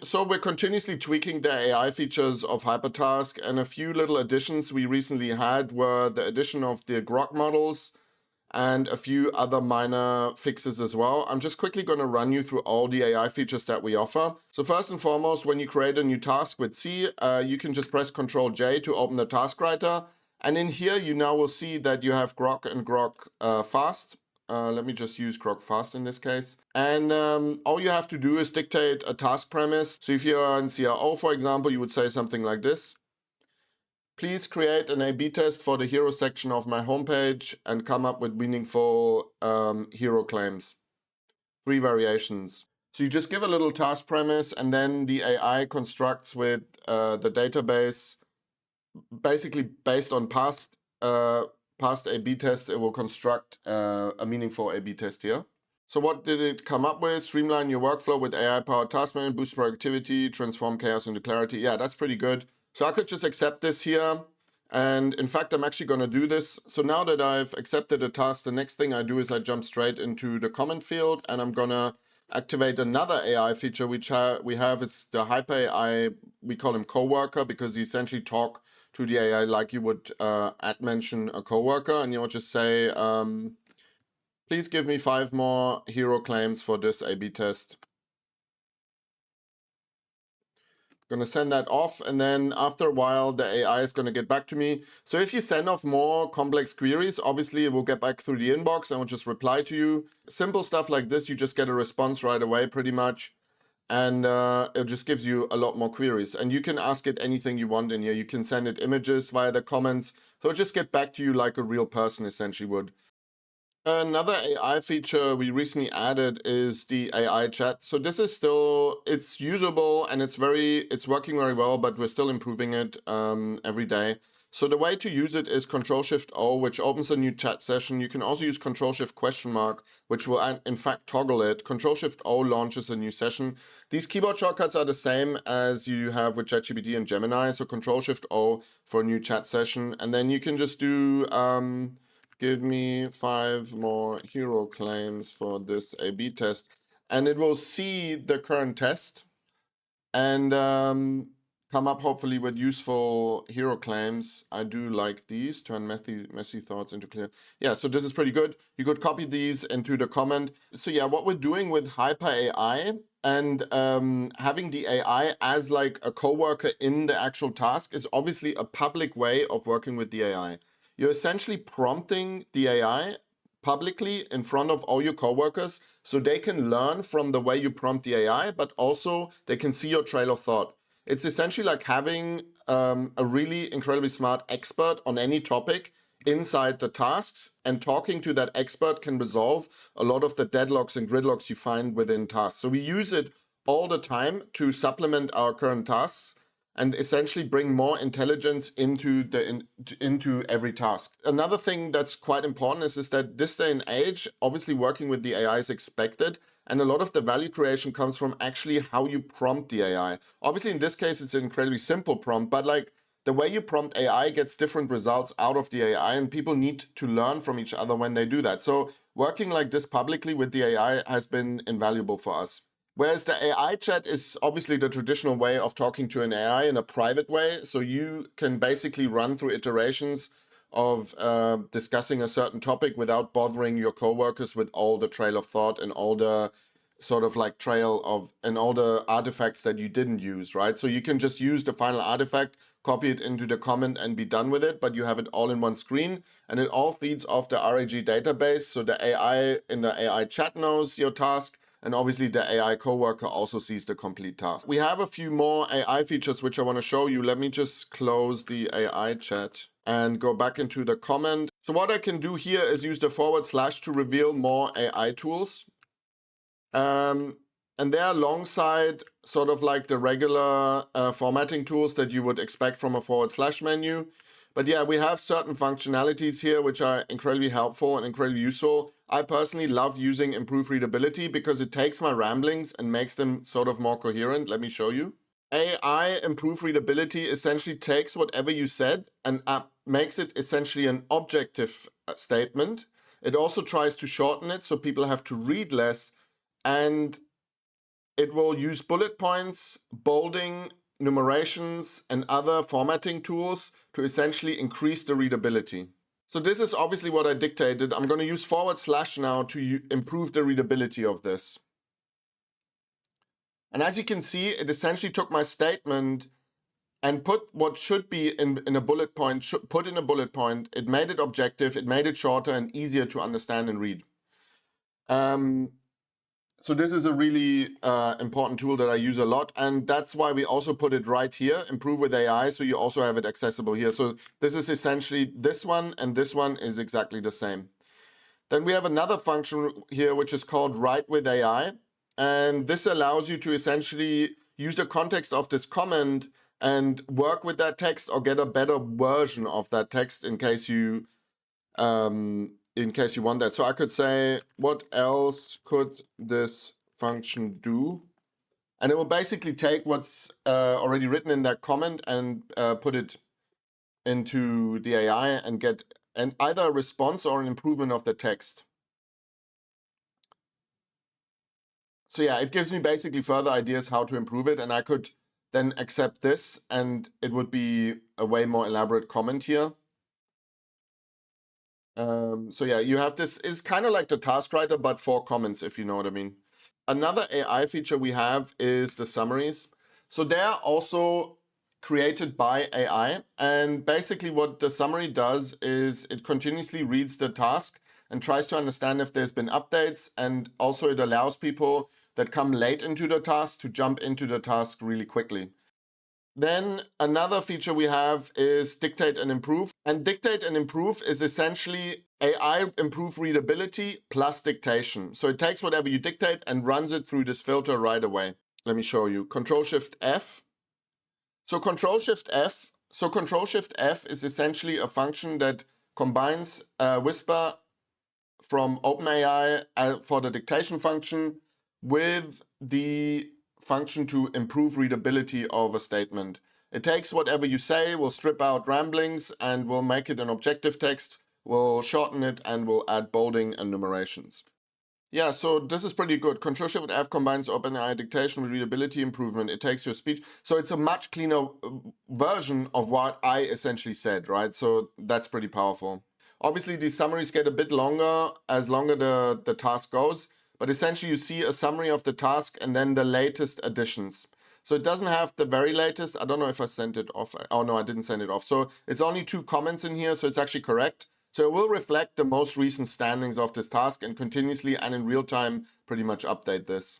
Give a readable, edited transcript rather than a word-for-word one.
So we're continuously tweaking the AI features of Hypertask, and a few little additions we recently had were the addition of the Grok models and a few other minor fixes as well. I'm just quickly going to run you through all the AI features that we offer. So first and foremost, when you create a new task with C, you can just press Ctrl J to open the task writer. And in here, you now will see that you have Grok and Grok Fast. Let me just use Grok Fast in this case. And all you have to do is dictate a task premise. So if you're in CRO, for example, you would say something like this. Please create an A/B test for the hero section of my homepage and come up with meaningful hero claims. 3 variations. So you just give a little task premise, and then the AI constructs with the database, basically based on past A/B tests. It will construct a meaningful A/B test here. So what did it come up with? Streamline your workflow with AI-powered task management, boost productivity, transform chaos into clarity. Yeah, that's pretty good. So I could just accept this here. And in fact, I'm actually going to do this. So now that I've accepted a task, the next thing I do is I jump straight into the comment field, and I'm going to activate another AI feature which we have. It's the Hyper AI. We call him Coworker because you essentially talk to the AI like you would mention a coworker, and you'll just say, please give me 5 more hero claims for this A/B test. Going to send that off, and then after a while the AI is going to get back to me. So if you send off more complex queries, obviously it will get back through the inbox and will just reply to you. Simple stuff like this, you just get a response right away pretty much, and it just gives you a lot more queries. And you can ask it anything you want in here. You can send it images via the comments, so it'll just get back to you like a real person essentially would. Another AI feature we recently added is the AI chat. So this is still, it's usable and it's working very well, but we're still improving it every day. So the way to use it is Ctrl-Shift-O, which opens a new chat session. You can also use Ctrl-Shift?, which will in fact toggle it. Ctrl-Shift-O launches a new session. These keyboard shortcuts are the same as you have with ChatGPT and Gemini. So Ctrl-Shift-O for a new chat session. And then you can just do, give me 5 more hero claims for this A/B test. And it will see the current test and come up hopefully with useful hero claims. I do like these, turn messy thoughts into clear. Yeah, so this is pretty good. You could copy these into the comment. So yeah, what we're doing with Hyper AI and having the AI as like a coworker in the actual task is obviously a public way of working with the AI. You're essentially prompting the AI publicly in front of all your coworkers so they can learn from the way you prompt the AI, but also they can see your trail of thought. It's essentially like having a really incredibly smart expert on any topic inside the tasks, and talking to that expert can resolve a lot of the deadlocks and gridlocks you find within tasks. So we use it all the time to supplement our current tasks and essentially bring more intelligence into every task. Another thing that's quite important is that this day and age, obviously working with the AI is expected, and a lot of the value creation comes from actually how you prompt the AI. Obviously, in this case, it's an incredibly simple prompt, but like the way you prompt AI gets different results out of the AI, and people need to learn from each other when they do that. So working like this publicly with the AI has been invaluable for us. Whereas the AI chat is obviously the traditional way of talking to an AI in a private way. So you can basically run through iterations of discussing a certain topic without bothering your coworkers with all the trail of thought and all the sort of like and all the artifacts that you didn't use, right? So you can just use the final artifact, copy it into the comment and be done with it, but you have it all in one screen, and it all feeds off the RAG database. So the AI in the AI chat knows your task, and obviously the AI coworker also sees the complete task. We have a few more AI features which I want to show you. Let me just close the AI chat and go back into the comment. So what I can do here is use the / to reveal more AI tools. And they're alongside sort of like the regular formatting tools that you would expect from a / menu. But yeah, we have certain functionalities here which are incredibly helpful and incredibly useful. I personally love using improved readability because it takes my ramblings and makes them sort of more coherent. Let me show you. AI improved readability essentially takes whatever you said and makes it essentially an objective statement. It also tries to shorten it so people have to read less, and it will use bullet points, bolding, numerations, and other formatting tools to essentially increase the readability. So this is obviously what I dictated. I'm going to use / now to improve the readability of this. And as you can see, it essentially took my statement and put what should be in a bullet point, put in a bullet point. It made it objective, it made it shorter and easier to understand and read. So this is a really important tool that I use a lot, and that's why we also put it right here, improve with AI, so you also have it accessible here. So this is essentially this one, and this one is exactly the same. Then we have another function here, which is called write with AI, and this allows you to essentially use the context of this comment and work with that text or get a better version of that text in case you want that. So I could say, what else could this function do? And it will basically take what's already written in that comment and put it into the AI and get either a response or an improvement of the text. So yeah, it gives me basically further ideas how to improve it, and I could then accept this and it would be a way more elaborate comment here. So yeah, you have this, is kind of like the task writer, but for comments, if you know what I mean. Another AI feature we have is the summaries. So they are also created by AI. And basically what the summary does is it continuously reads the task and tries to understand if there's been updates. And also it allows people that come late into the task to jump into the task really quickly. Then another feature we have is dictate and improve. And dictate and improve is essentially AI improve readability plus dictation. So it takes whatever you dictate and runs it through this filter right away. Let me show you. Control-Shift-F. So Control-Shift-F. So Control-Shift-F is essentially a function that combines Whisper from OpenAI for the dictation function with the function to improve readability of a statement. It takes whatever you say, will strip out ramblings, and will make it an objective text, will shorten it, and will add bolding and numerations. Yeah, so this is pretty good. Control-Shift-F combines OpenAI dictation with readability improvement. It takes your speech. So it's a much cleaner version of what I essentially said, right? So that's pretty powerful. Obviously, these summaries get a bit longer as longer the task goes, but essentially you see a summary of the task and then the latest additions. So it doesn't have the very latest. I don't know if I sent it off. Oh no, I didn't send it off. So it's only 2 comments in here, so it's actually correct. So it will reflect the most recent standings of this task and continuously and in real time pretty much update this.